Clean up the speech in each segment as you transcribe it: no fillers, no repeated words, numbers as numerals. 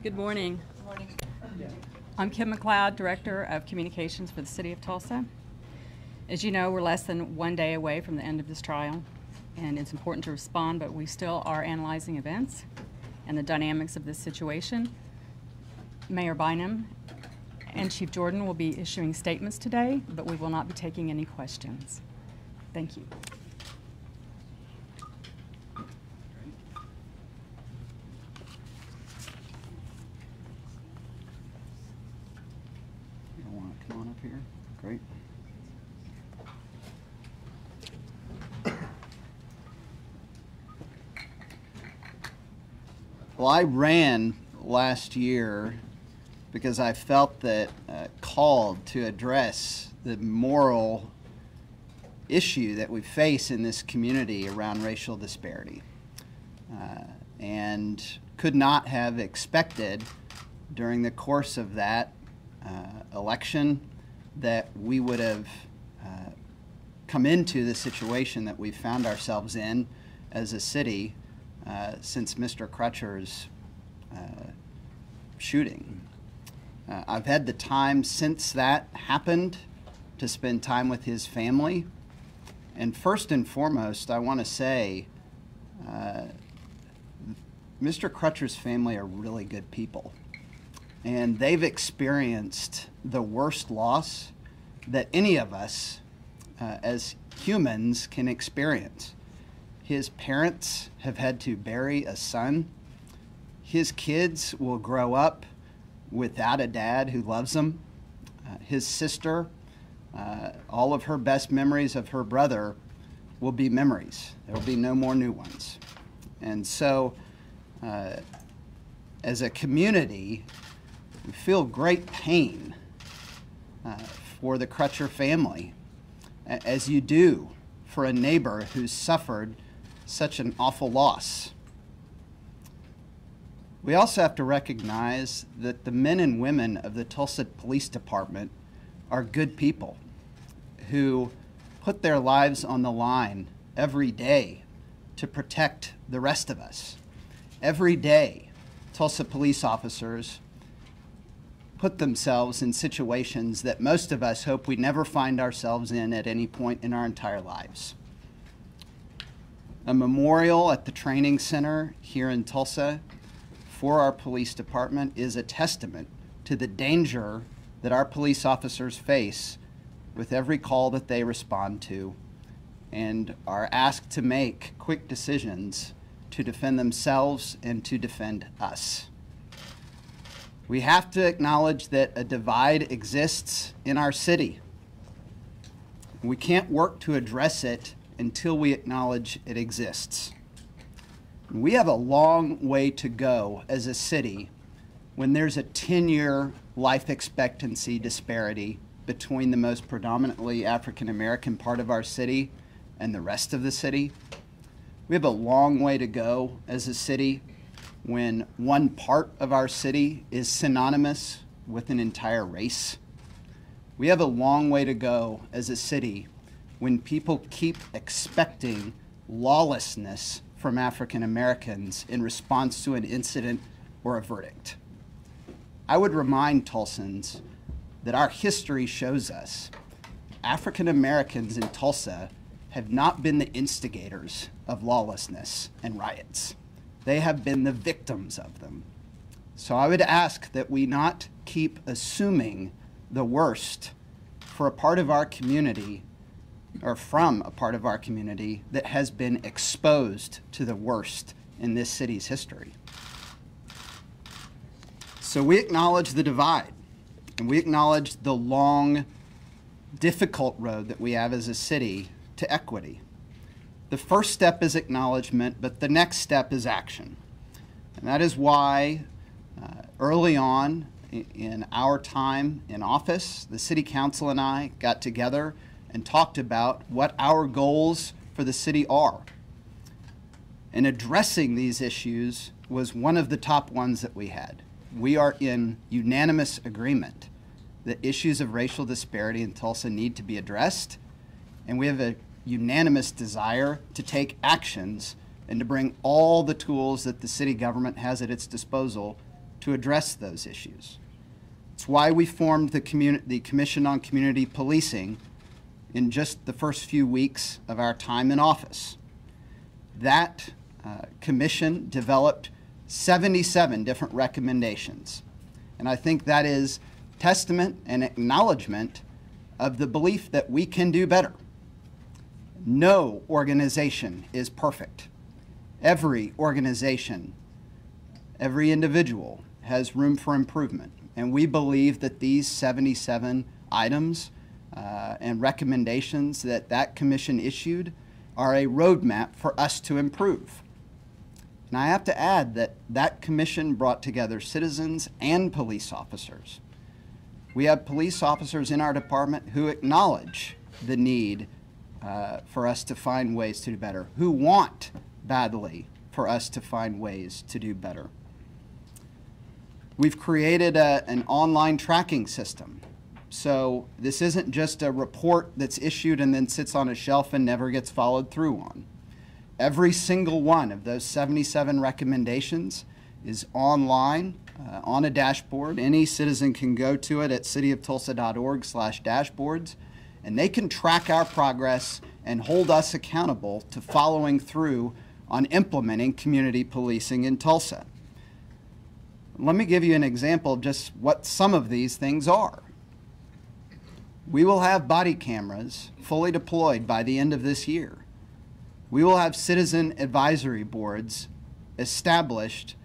Good morning. I'm Kim McLeod, Director of Communications for the City of Tulsa. As you know, we're less than 1 day away from the end of this trial, and it's important to respond, but we still are analyzing events and the dynamics of this situation. Mayor Bynum and Chief Jordan will be issuing statements today, but we will not be taking any questions. Thank you. Come on up here. Great. Well, I ran last year because I felt that called to address the moral issue that we face in this community around racial disparity, and could not have expected during the course of that election that we would have come into the situation that we found ourselves in as a city since Mr. Crutcher's shooting. I've had the time since that happened to spend time with his family, and first and foremost I want to say Mr. Crutcher's family are really good people. And they've experienced the worst loss that any of us as humans can experience. His parents have had to bury a son. His kids will grow up without a dad who loves them. His sister, all of her best memories of her brother will be memories. There will be no more new ones. And so, as a community, we feel great pain for the Crutcher family, as you do for a neighbor who's suffered such an awful loss. We also have to recognize that the men and women of the Tulsa Police Department are good people who put their lives on the line every day to protect the rest of us. Every day, Tulsa police officers put themselves in situations that most of us hope we never find ourselves in at any point in our entire lives. A memorial at the training center here in Tulsa for our police department is a testament to the danger that our police officers face with every call that they respond to and are asked to make quick decisions to defend themselves and to defend us. We have to acknowledge that a divide exists in our city. We can't work to address it until we acknowledge it exists. We have a long way to go as a city when there's a 10-year life expectancy disparity between the most predominantly African American part of our city and the rest of the city. We have a long way to go as a city when one part of our city is synonymous with an entire race. We have a long way to go as a city when people keep expecting lawlessness from African Americans in response to an incident or a verdict. I would remind Tulsans that our history shows us African Americans in Tulsa have not been the instigators of lawlessness and riots. They have been the victims of them. So I would ask that we not keep assuming the worst for a part of our community, or from a part of our community that has been exposed to the worst in this city's history. So we acknowledge the divide, and we acknowledge the long, difficult road that we have as a city to equity. The first step is acknowledgement, but the next step is action. And that is why early on in our time in office, the City Council and I got together and talked about what our goals for the city are. And addressing these issues was one of the top ones that we had. We are in unanimous agreement that issues of racial disparity in Tulsa need to be addressed, and we have a unanimous desire to take actions and to bring all the tools that the city government has at its disposal to address those issues. It's why we formed the Commission on Community Policing in just the first few weeks of our time in office. That commission developed 77 different recommendations. And I think that is testament and acknowledgement of the belief that we can do better. No organization is perfect. Every organization, every individual has room for improvement. And we believe that these 77 items and recommendations that commission issued are a roadmap for us to improve. And I have to add that that commission brought together citizens and police officers. We have police officers in our department who acknowledge the need for us to find ways to do better, who want badly for us to find ways to do better. We've created an online tracking system. So this isn't just a report that's issued and then sits on a shelf and never gets followed through on. Every single one of those 77 recommendations is online on a dashboard. Any citizen can go to it at cityoftulsa.org/dashboards, and they can track our progress and hold us accountable to following through on implementing community policing in Tulsa. Let me give you an example of just what some of these things are. We will have body cameras fully deployed by the end of this year. We will have citizen advisory boards established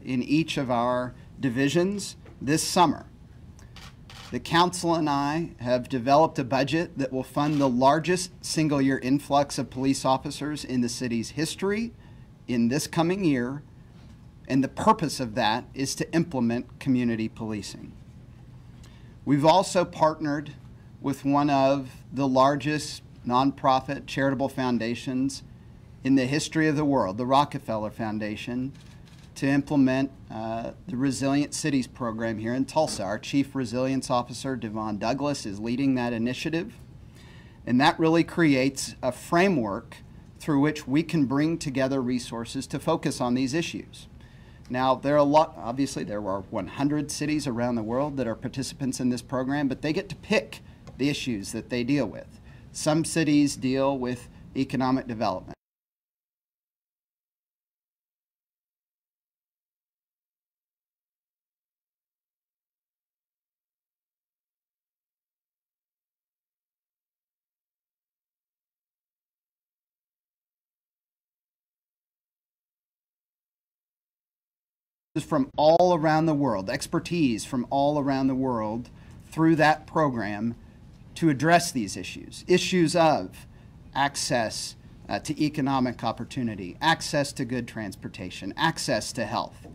in each of our divisions this summer. The council and I have developed a budget that will fund the largest single-year influx of police officers in the city's history in this coming year, and the purpose of that is to implement community policing. We've also partnered with one of the largest nonprofit charitable foundations in the history of the world, the Rockefeller Foundation, to implement the Resilient Cities program here in Tulsa. Our Chief Resilience Officer, Devon Douglas, is leading that initiative. And that really creates a framework through which we can bring together resources to focus on these issues. Now, there are obviously there are 100 cities around the world that are participants in this program, but they get to pick the issues that they deal with. Some cities deal with economic development. From all around the world, expertise from all around the world through that program to address these issues. Issues of access to economic opportunity, access to good transportation, access to health.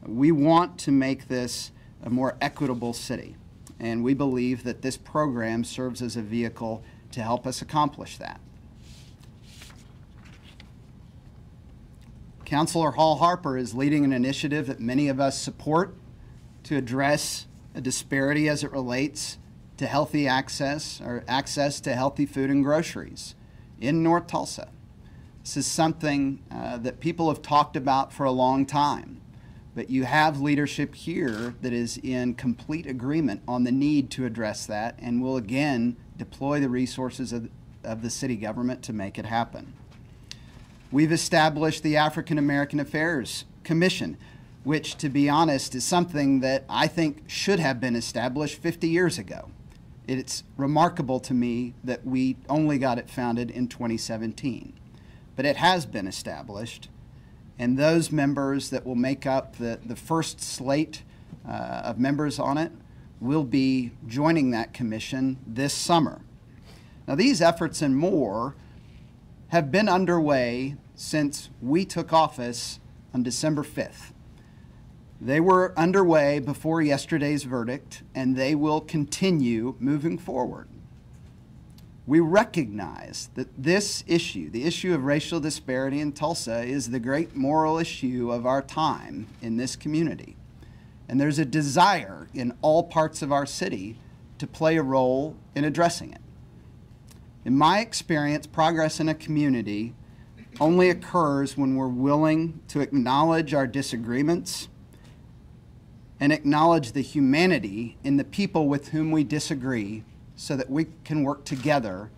We want to make this a more equitable city, and we believe that this program serves as a vehicle to help us accomplish that. Councilor Hall Harper is leading an initiative that many of us support to address a disparity as it relates to healthy access or access to healthy food and groceries in North Tulsa. This is something that people have talked about for a long time, but you have leadership here that is in complete agreement on the need to address that and will again deploy the resources of the city government to make it happen. We've established the African American Affairs Commission, which, to be honest, is something that I think should have been established 50 years ago. It's remarkable to me that we only got it founded in 2017. But it has been established, and those members that will make up the first slate of members on it will be joining that commission this summer. Now, these efforts and more have been underway since we took office on December 5th. They were underway before yesterday's verdict, and they will continue moving forward. We recognize that this issue, the issue of racial disparity in Tulsa, is the great moral issue of our time in this community. And there's a desire in all parts of our city to play a role in addressing it. In my experience, progress in a community only occurs when we're willing to acknowledge our disagreements and acknowledge the humanity in the people with whom we disagree so that we can work together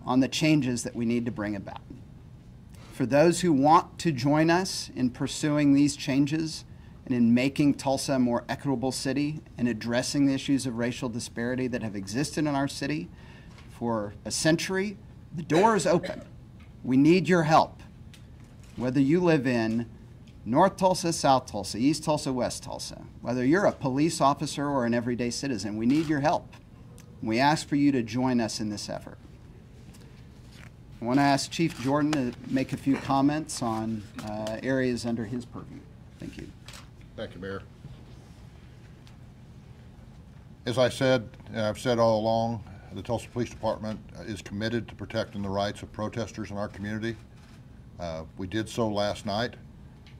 on the changes that we need to bring about. For those who want to join us in pursuing these changes and in making Tulsa a more equitable city and addressing the issues of racial disparity that have existed in our city for a century, the door is open. We need your help. Whether you live in North Tulsa, South Tulsa, East Tulsa, West Tulsa, whether you're a police officer or an everyday citizen, we need your help. We ask for you to join us in this effort. I want to ask Chief Jordan to make a few comments on areas under his purview. Thank you. Thank you, Mayor. As I said, and I've said all along, the Tulsa Police Department is committed to protecting the rights of protesters in our community. We did so last night,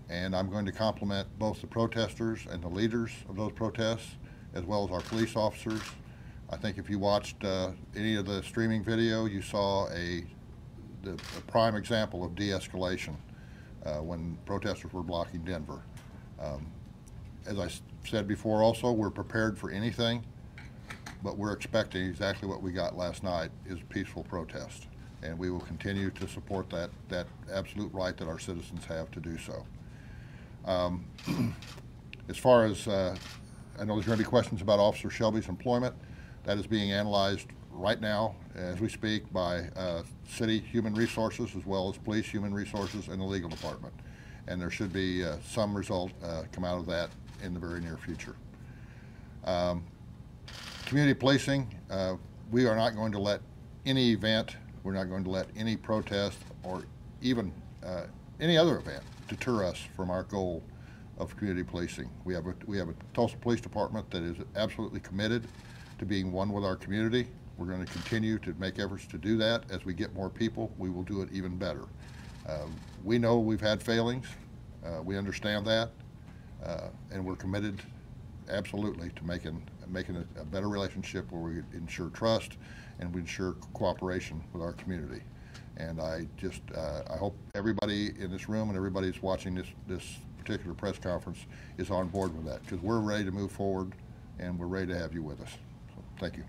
and I'm going to compliment both the protesters and the leaders of those protests, as well as our police officers. I think if you watched any of the streaming video, you saw a prime example of de-escalation when protesters were blocking Denver. As I said before also, we're prepared for anything, but we're expecting exactly what we got last night is peaceful protest. And we will continue to support that absolute right that our citizens have to do so. As far as, I know there's going to be questions about Officer Shelby's employment. That is being analyzed right now as we speak by city human resources as well as police human resources and the legal department. And there should be some result come out of that in the very near future. Community policing, we are not going to let any event, we're not going to let any protest or even any other event deter us from our goal of community policing. We have a Tulsa Police Department that is absolutely committed to being one with our community. We're going to continue to make efforts to do that. As we get more people, we will do it even better. We know we've had failings. We understand that, and we're committed absolutely to making a better relationship where we ensure trust and we ensure cooperation with our community. And I hope everybody in this room and everybody who's watching this particular press conference is on board with that, because we're ready to move forward and we're ready to have you with us. So, thank you.